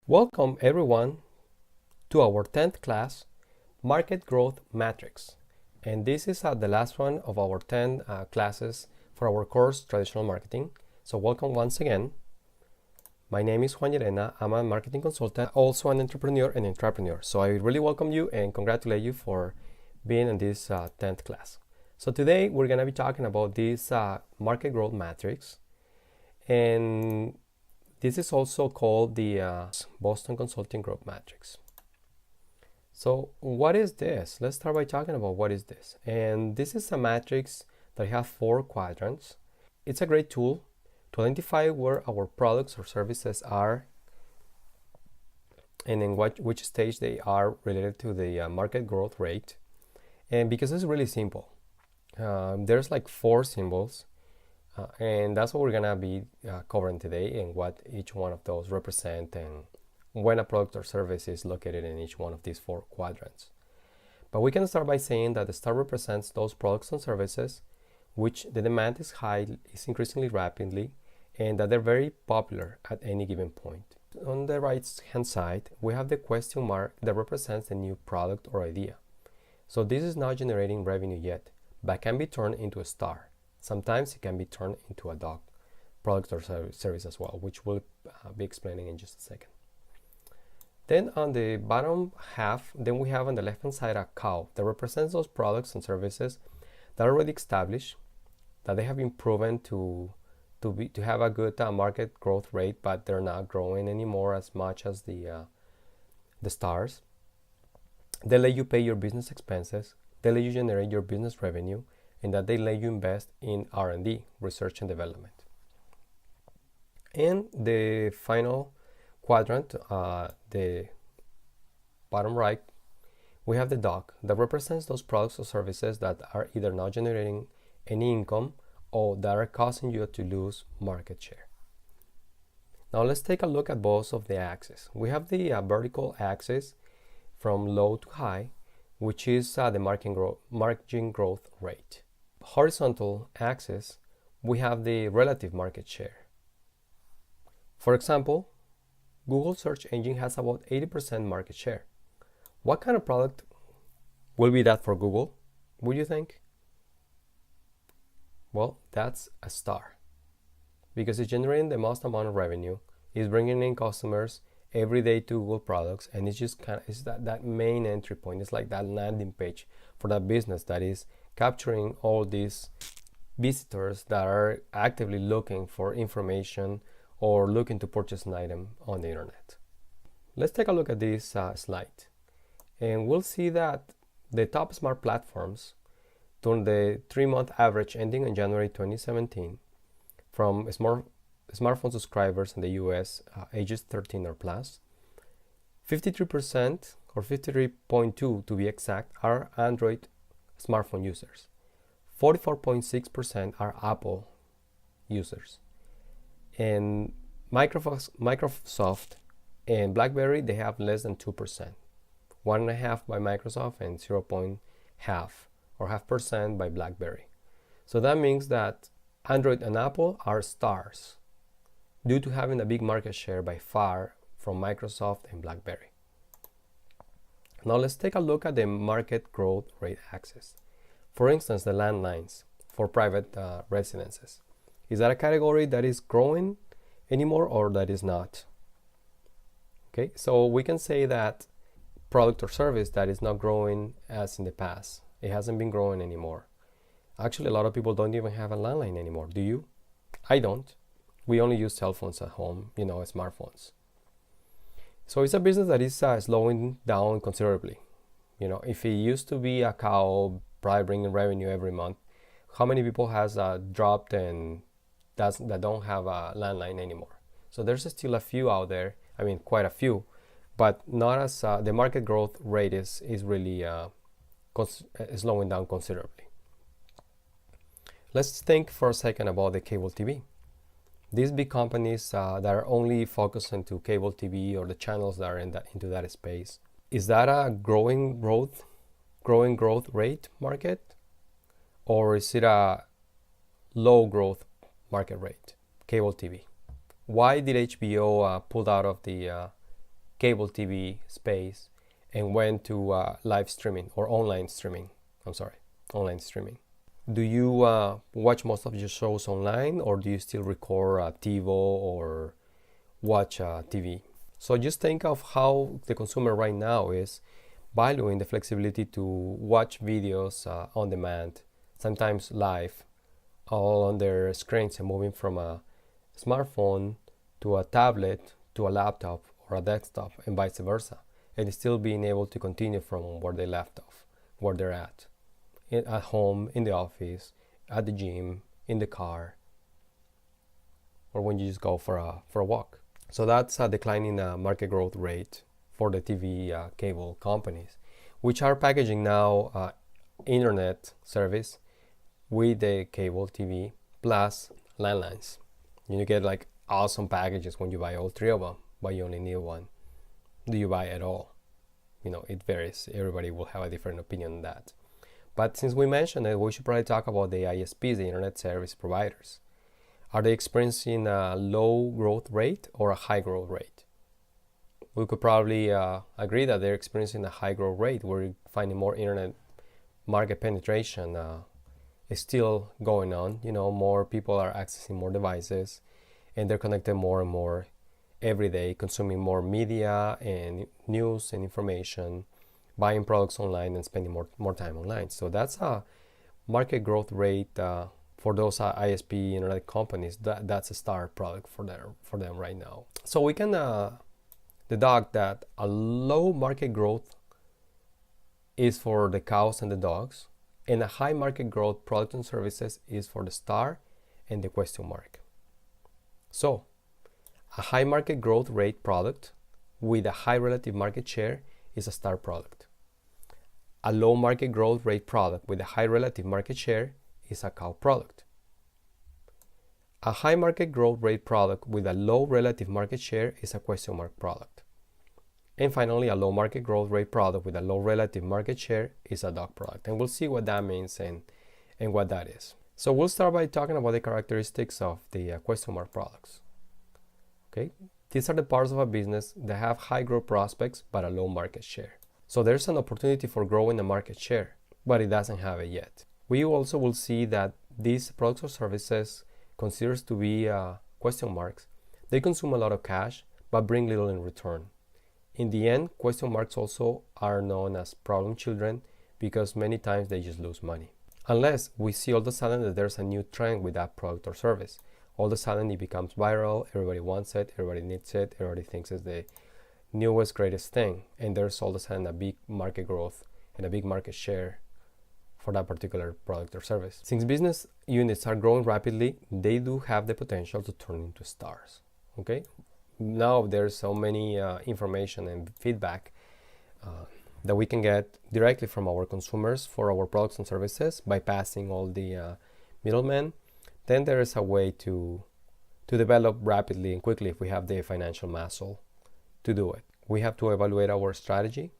Welcome everyone to our 10th class, Market Growth Matrix. And this is the last one of our 10 classes for our course, Traditional Marketing. So welcome once again. My name is Juan LLerena. I'm a marketing consultant, also an entrepreneur and intrapreneur. So I really welcome you and congratulate you for being in this 10th class. So today we're going to be talking about this Market Growth Matrix. And this is also called the Boston Consulting Growth Matrix. So what is this? Let's start by talking about what is this. And this is a matrix that has 4 quadrants. It's a great tool to identify where our products or services are and in which stage they are related to the market growth rate. And because it's really simple, there's like 4 symbols. And that's what we're gonna be covering today and what each one of those represent and when a product or service is located in each one of these 4 quadrants. But we can start by saying that the star represents those products and services which the demand is high, is increasingly rapidly, and that they're very popular at any given point. On the right hand side, we have the question mark that represents the new product or idea. So this is not generating revenue yet, but can be turned into a star. Sometimes it can be turned into a dog product or service as well, which we'll be explaining in just a second. Then on the bottom half, then we have on the left hand side a cow that represents those products and services that are already established, that they have been proven to have a good market growth rate, but they're not growing anymore as much as the stars. They let you pay your business expenses, they let you generate your business revenue, and that they let you invest in R&D, research and development. And the final quadrant, the bottom right, we have the dog that represents those products or services that are either not generating any income or that are causing you to lose market share. Now let's take a look at both of the axes. We have the vertical axis from low to high, which is the margin growth rate. Horizontal axis, we have the relative market share. For example, Google search engine has about 80% market share. What kind of product will be that for Google, would you think? Well, that's a star, because it's generating the most amount of revenue, it's bringing in customers every day to Google products, and it's just it's that main entry point. It's like that landing page for that business that is capturing all these visitors that are actively looking for information or looking to purchase an item on the internet. Let's take a look at this slide, and we'll see that the top smart platforms during the 3-month average ending in January 2017 from smartphone subscribers in the US ages 13 or plus, 53% or 53.2 to be exact are Android smartphone users. 44.6% are Apple users. And Microsoft and BlackBerry, they have less than 2%. 1.5% by Microsoft and 0.5% by BlackBerry. So that means that Android and Apple are stars due to having a big market share by far from Microsoft and BlackBerry. Now let's take a look at the market growth rate axis. For instance, the landlines for private residences. Is that a category that is growing anymore or that is not? Okay, so we can say that product or service that is not growing as in the past. It hasn't been growing anymore. Actually, a lot of people don't even have a landline anymore. Do you? I don't. We only use cell phones at home, smartphones. So it's a business that is slowing down considerably. If it used to be a cow probably bringing revenue every month, how many people has dropped and that don't have a landline anymore? So there's still a few out there. I mean, quite a few, but not as the market growth rate is really slowing down considerably. Let's think for a second about the cable TV. These big companies that are only focused into cable TV or the channels that are into that space, is that a growing growth rate market, or is it a low growth market rate? Cable TV. Why did HBO pull out of the cable TV space and went to live streaming or online streaming. Online streaming. Do you watch most of your shows online, or do you still record TiVo or watch TV? So just think of how the consumer right now is valuing the flexibility to watch videos on demand, sometimes live, all on their screens, and moving from a smartphone to a tablet to a laptop or a desktop and vice versa, and still being able to continue from where they left off, where they're at home, in the office, at the gym, in the car, or when you just go for a walk. So that's a declining market growth rate for the TV cable companies, which are packaging now internet service with the cable TV plus landlines. You get like awesome packages when you buy all three of them, but you only need one. Do you buy it all? It varies. Everybody will have a different opinion on that. But since we mentioned it, we should probably talk about the ISPs, the internet service providers. Are they experiencing a low growth rate or a high growth rate? We could probably agree that they're experiencing a high growth rate. We're finding more internet market penetration is still going on. More people are accessing more devices, and they're connected more and more every day, consuming more media and news and information, buying products online and spending more time online. So that's a market growth rate for those ISP internet companies. That's a star product for them right now. So we can deduct that a low market growth is for the cows and the dogs, and a high market growth product and services is for the star and the question mark. So a high market growth rate product with a high relative market share is a star product. A low market growth rate product with a high relative market share is a cow product. A high market growth rate product with a low relative market share is a question mark product. And finally, a low market growth rate product with a low relative market share is a dog product. And we'll see what that means and what that is. So we'll start by talking about the characteristics of the question mark products. Okay, these are the parts of a business that have high growth prospects but a low market share. So there's an opportunity for growing the market share, but it doesn't have it yet. We also will see that these products or services considered to be question marks, they consume a lot of cash but bring little in return. In the end, question marks also are known as problem children because many times they just lose money. Unless we see all of a sudden that there's a new trend with that product or service. All of a sudden it becomes viral, everybody wants it, everybody needs it, everybody thinks it's the newest, greatest thing, and there's all of a sudden a big market growth and a big market share for that particular product or service. Since business units are growing rapidly, they do have the potential to turn into stars. Okay, now there's so many information and feedback that we can get directly from our consumers for our products and services, bypassing all the middlemen. Then there is a way to develop rapidly and quickly if we have the financial muscle to do it. We have to evaluate our strategy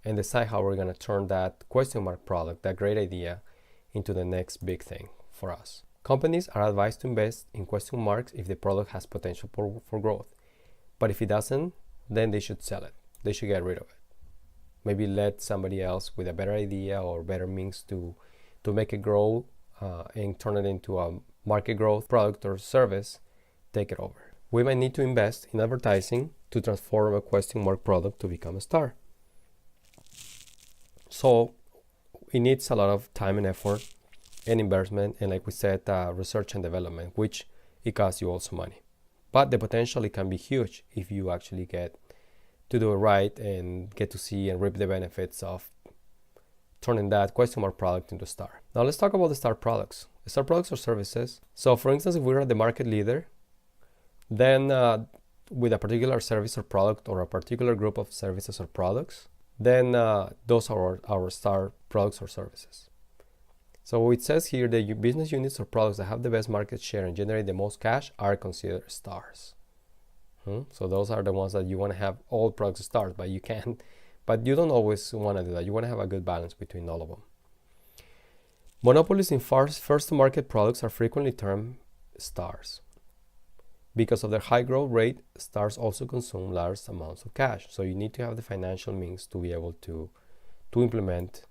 and decide how we're going to turn that question mark product, that great idea, into the next big thing for us. Companies are advised to invest in question marks if the product has potential for growth. But if it doesn't, then they should sell it. They should get rid of it. Maybe let somebody else with a better idea or better means to make it grow and turn it into a market growth product or service, take it over. We might need to invest in advertising to transform a question mark product to become a star. So it needs a lot of time and effort and investment, and like we said, research and development, which it costs you also money. But the potential, it can be huge if you actually get to do it right and get to see and reap the benefits of turning that question mark product into star. Now let's talk about the star products. Star products or services. So for instance, if we're the market leader, then with a particular service or product or a particular group of services or products, then those are our star products or services. So it says here the business units or products that have the best market share and generate the most cash are considered stars. So those are the ones that you want to have all products stars, but you can't. But you don't always want to do that. You want to have a good balance between all of them. Monopolies in first-to-market products are frequently termed stars. Because of their high growth rate, stars also consume large amounts of cash. So you need to have the financial means to be able to implement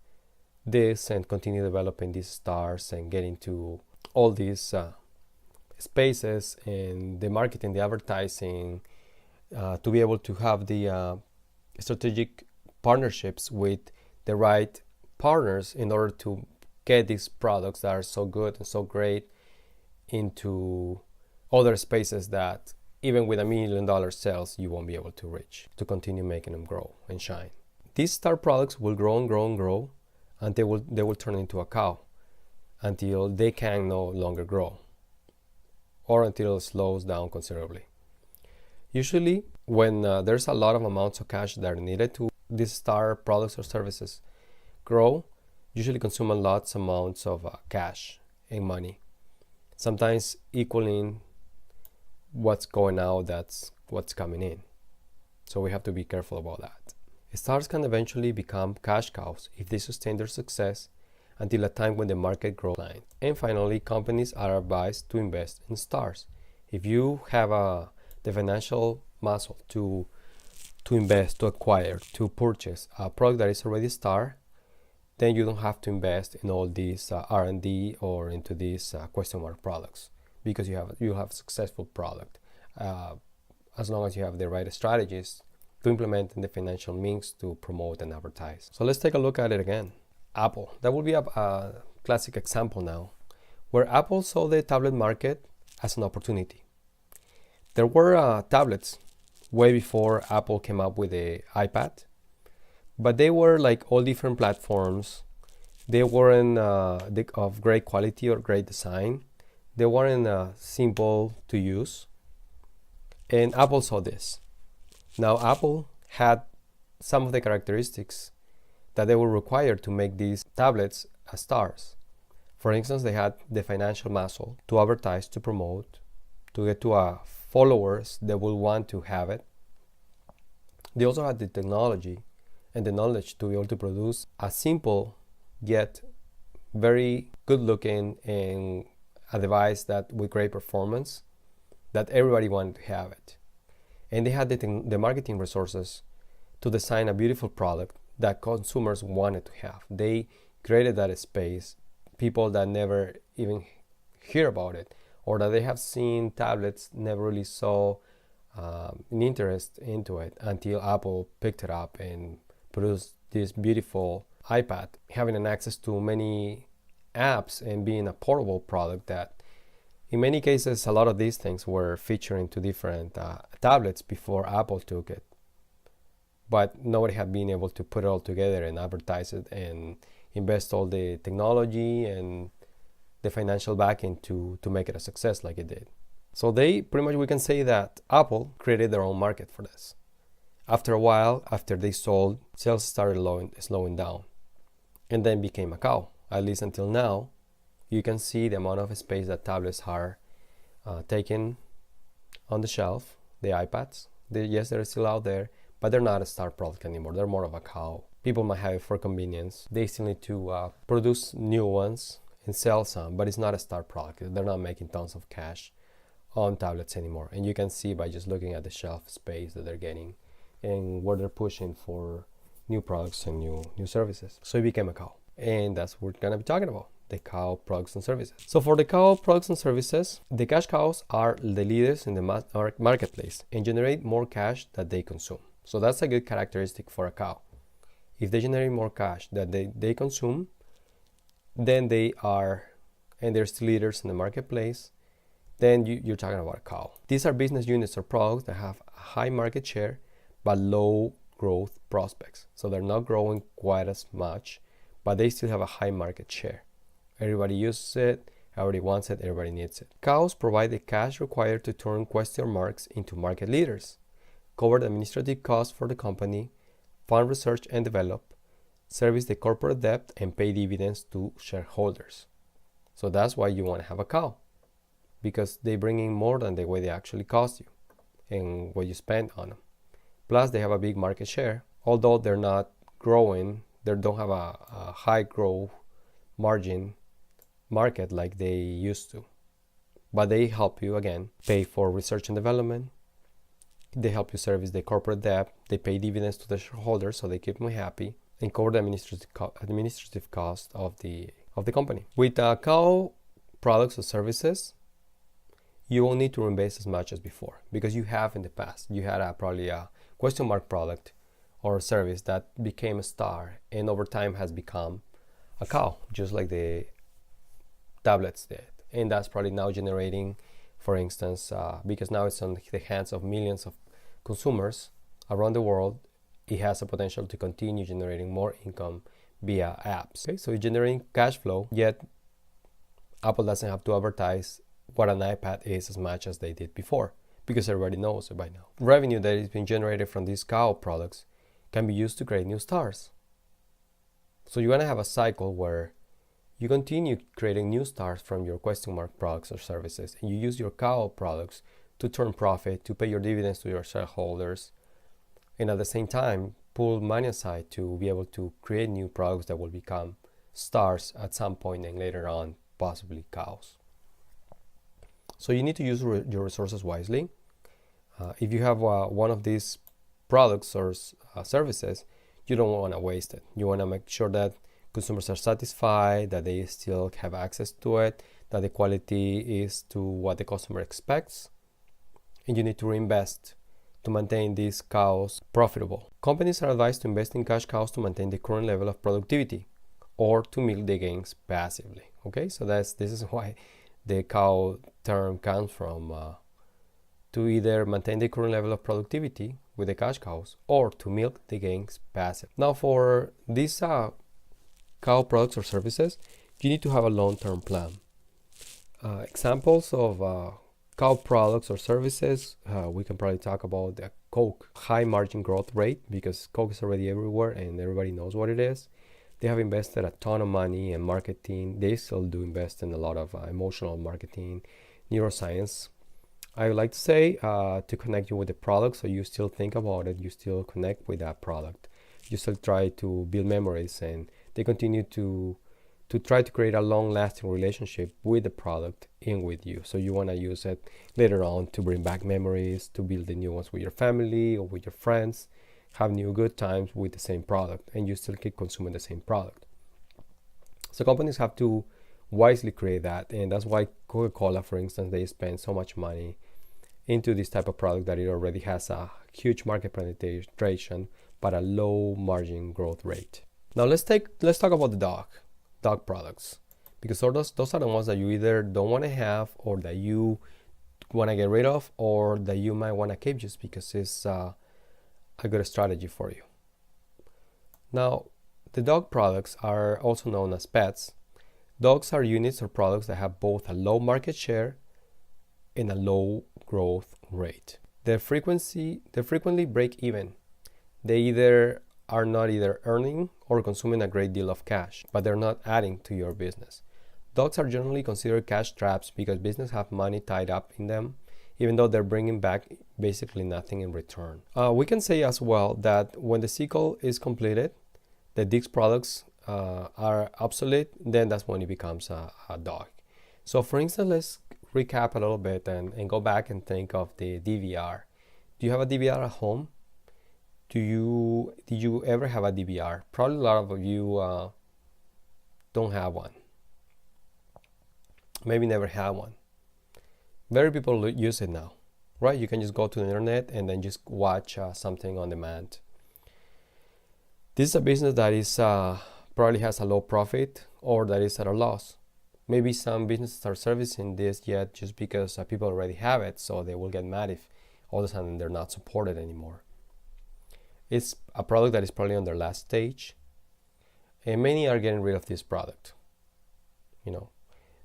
this and continue developing these stars and get into all these spaces and the marketing, the advertising, to be able to have the strategic partnerships with the right partners in order to get these products that are so good and so great into other spaces that even with $1 million sales you won't be able to reach, to continue making them grow and shine. These star products will grow and grow and grow until they will turn into a cow, until they can no longer grow, or until it slows down considerably. Usually when there's a lot of amounts of cash that are needed to these star products or services grow, usually consume a lot amounts of cash and money, sometimes equaling what's going out, that's what's coming in. So we have to be careful about that. Stars can eventually become cash cows if they sustain their success until a time when the market grows. And finally, companies are advised to invest in stars. If you have the financial muscle to invest, to acquire, to purchase a product that is already a star, then you don't have to invest in all these R&D or into these question mark products, because you have a successful product as long as you have the right strategies to implement and the financial means to promote and advertise. So let's take a look at it again. Apple, that will be a classic example now, where Apple saw the tablet market as an opportunity. There were tablets way before Apple came up with the iPad, but they were like all different platforms. They weren't of great quality or great design. They weren't simple to use. And Apple saw this. Now Apple had some of the characteristics that they were required to make these tablets as stars. For instance, they had the financial muscle to advertise, to promote, to get to followers that will want to have it. They also had the technology and the knowledge to be able to produce a simple yet very good looking and a device that with great performance that everybody wanted to have it. And they had the marketing resources to design a beautiful product that consumers wanted to have. They created that space, people that never even hear about it, or that they have seen tablets, never really saw an interest into it until Apple picked it up and produced this beautiful iPad, having an access to many apps and being a portable product that in many cases a lot of these things were featured into different tablets before Apple took it, but nobody had been able to put it all together and advertise it and invest all the technology and the financial backing to make it a success like it did. So they pretty much, we can say that Apple created their own market for this. After a while, after they sold, sales started slowing down and then became a cow. At least until now, you can see the amount of space that tablets are taking on the shelf, the iPads. Yes, they're still out there, but they're not a star product anymore. They're more of a cow. People might have it for convenience. They still need to produce new ones and sell some, but it's not a star product. They're not making tons of cash on tablets anymore. And you can see by just looking at the shelf space that they're getting and where they're pushing for new products and new services. So it became a cow. And that's what we're going to be talking about, the cow products and services. So for the cow products and services, the cash cows are the leaders in the marketplace and generate more cash that they consume. So that's a good characteristic for a cow. If they generate more cash that they consume, then they are, and they're still leaders in the marketplace, then you're talking about a cow. These are business units or products that have a high market share but low growth prospects. So they're not growing quite as much, but they still have a high market share. Everybody uses it, everybody wants it, everybody needs it. Cows provide the cash required to turn question marks into market leaders, cover the administrative costs for the company, fund research and develop, service the corporate debt, and pay dividends to shareholders. So that's why you want to have a cow, because they bring in more than the way they actually cost you and what you spend on them. Plus, they have a big market share, although they're not growing. They don't have a high growth margin market like they used to. but they help you, again, pay for research and development. They help you service the corporate debt. They pay dividends to the shareholders, so they keep them happy and cover the administrative cost of the company. With cow products or services, you won't need to invest as much as before, because you have in the past. You had probably a question mark product or service that became a star and over time has become a cow, just like the tablets did. And that's probably now generating, for instance, because now it's on the hands of millions of consumers around the world, it has a potential to continue generating more income via apps. Okay, so it's generating cash flow, yet Apple doesn't have to advertise what an iPad is as much as they did before, because everybody knows it by now. Revenue that is being generated from these cow products can be used to create new stars. So you're gonna have a cycle where you continue creating new stars from your question mark products or services, and you use your cow products to turn profit, to pay your dividends to your shareholders, and at the same time pull money aside to be able to create new products that will become stars at some point and later on possibly cows. So you need to use your resources wisely. If you have one of these products or services, you don't want to waste it. You want to make sure that consumers are satisfied, that they still have access to it, that the quality is to what the customer expects, and you need to reinvest to maintain these cows profitable. Companies are advised to invest in cash cows to maintain the current level of productivity or to milk the gains passively. Okay, so this is why the cow term comes from, to either maintain the current level of productivity with the cash cows or to milk the gains passive. Now for these cow products or services, you need to have a long-term plan. Examples of cow products or services, we can probably talk about the Coke, high margin growth rate, because Coke is already everywhere and everybody knows what it is. They have invested a ton of money in marketing. They still do invest in a lot of emotional marketing, neuroscience. I would like to say to connect you with the product, so you still think about it, you still connect with that product. You still try to build memories, and they continue to try to create a long-lasting relationship with the product and with you. So you want to use it later on to bring back memories, to build the new ones with your family or with your friends, have new good times with the same product, and you still keep consuming the same product. So companies have to wisely create that, and that's why Coca-Cola, for instance, they spend so much money into this type of product that it already has a huge market penetration but a low margin growth rate. Now let's talk about the dog products, because those are the ones that you either don't want to have, or that you want to get rid of, or that you might want to keep just because it's a good strategy for you. Now, the dog products are also known as pets. Dogs are units or products that have both a low market share and a low growth rate. They frequently break even. They either are not earning or consuming a great deal of cash, but they're not adding to your business. Dogs are generally considered cash traps because businesses have money tied up in them, even though they're bringing back basically nothing in return. We can say as well that when the cycle is completed, these products are obsolete, then that's when it becomes a dog. So for instance, let's recap a little bit and go back and think of the DVR. Do you have a DVR at home? Did you ever have a DVR? Probably a lot of you don't have one. Maybe never had one. Very people use it now, right? You can just go to the internet and then just watch something on demand. This is a business that is probably has a low profit or that is at a loss. Maybe some businesses are servicing this yet just because people already have it, so they will get mad if all of a sudden they're not supported anymore. It's a product that is probably on their last stage, and many are getting rid of this product.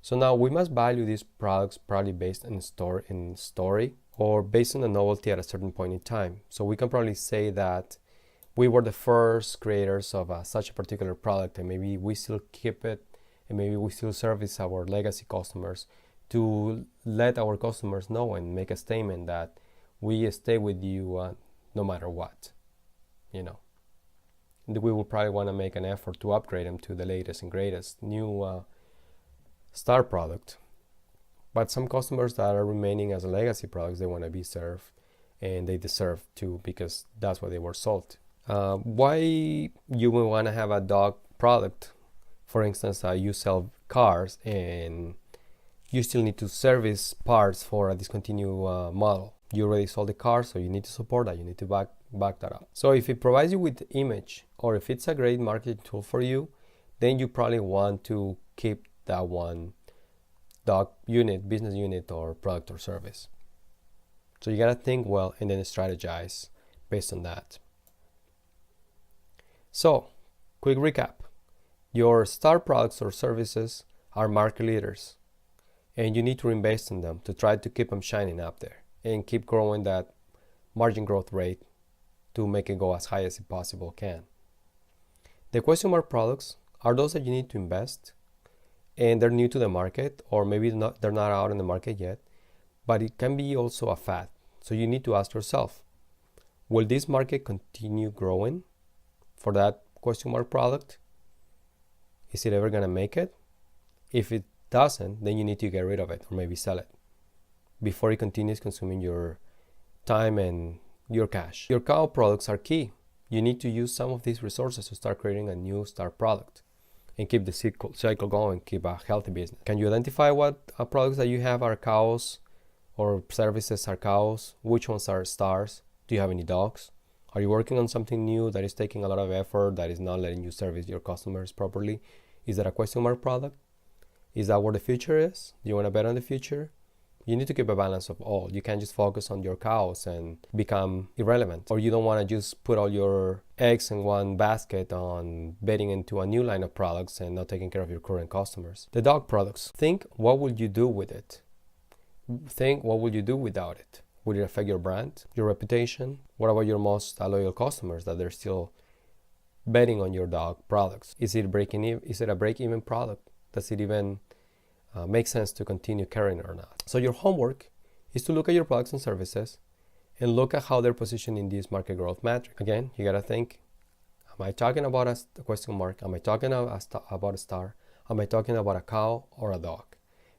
So now we must value these products probably based in story or based on the novelty at a certain point in time. So we can probably say that we were the first creators of such a particular product, and maybe we still keep it, and maybe we still service our legacy customers to let our customers know and make a statement that we stay with you no matter what. We will probably want to make an effort to upgrade them to the latest and greatest new star product. But some customers that are remaining as legacy products, they want to be served, and they deserve to, because that's what they were sold. Why you would want to have a dog product? For instance, you sell cars and you still need to service parts for a discontinued model. You already sold the car, so you need to support that. You need to back that up. So if it provides you with image, or if it's a great marketing tool for you, then you probably want to keep that one dog unit, business unit, or product or service. So you gotta think well and then strategize based on that. So, quick recap. Your star products or services are market leaders, and you need to invest in them to try to keep them shining up there and keep growing that margin growth rate to make it go as high as it possible can. The question mark products are those that you need to invest, and they're new to the market, or maybe they're not out in the market yet, but it can be also a fad. So you need to ask yourself, will this market continue growing for that question mark product? Is it ever going to make it? If it doesn't, then you need to get rid of it, or maybe sell it before it continues consuming your time and your cash. Your cow products are key. You need to use some of these resources to start creating a new star product and keep the cycle going, keep a healthy business. Can you identify what products that you have are cows, or services are cows? Which ones are stars? Do you have any dogs? Are you working on something new that is taking a lot of effort, that is not letting you service your customers properly? Is that a question mark product? Is that where the future is? Do you want to bet on the future? You need to keep a balance of all. You can't just focus on your cows and become irrelevant. Or you don't want to just put all your eggs in one basket on betting into a new line of products and not taking care of your current customers. The dog products. Think, what would you do with it? Think, what would you do without it? Would it affect your brand, your reputation? What about your most loyal customers that they're still betting on your dog products? Is it a break-even product? Does it even make sense to continue carrying it or not? So your homework is to look at your products and services and look at how they're positioned in this market growth metric. Again, you gotta think, am I talking about a question mark? Am I talking about a star? Am I talking about a cow or a dog?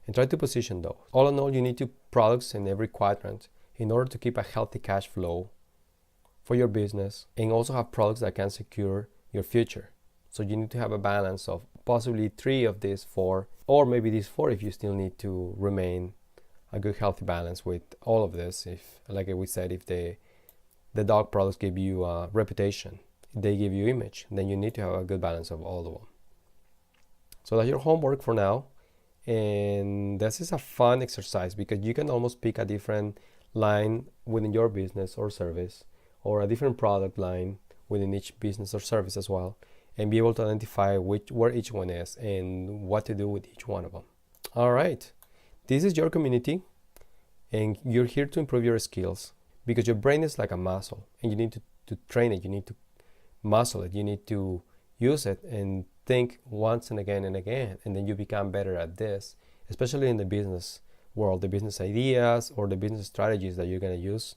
And try to position those. All in all, you need products in every quadrant in order to keep a healthy cash flow for your business, and also have products that can secure your future. So you need to have a balance of possibly 3 of these 4, or maybe these 4 if you still need to remain a good healthy balance with all of this. If, like we said, if the dog products give you a reputation, they give you image, then you need to have a good balance of all of them. So that's your homework for now. And this is a fun exercise because you can almost pick a different line within your business or service, or a different product line within each business or service as well, and be able to identify where each one is and what to do with each one of them. All right, this is your community, and you're here to improve your skills, because your brain is like a muscle, and you need to train it. You need to muscle it. You need to use it and think once and again, and then you become better at this, especially in the business world, the business ideas or the business strategies that you're going to use.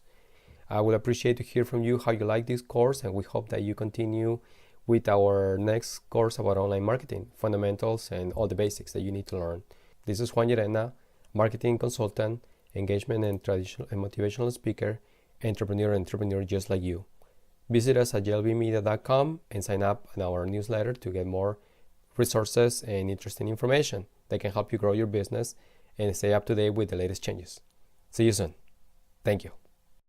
I would appreciate to hear from you how you like this course, and we hope that you continue with our next course about online marketing, fundamentals and all the basics that you need to learn. This is Juan LLerena, marketing consultant, engagement and motivational speaker, entrepreneur just like you. Visit us at jlbmedia.com and sign up on our newsletter to get more resources and interesting information that can help you grow your business and stay up to date with the latest changes. See you soon. Thank you.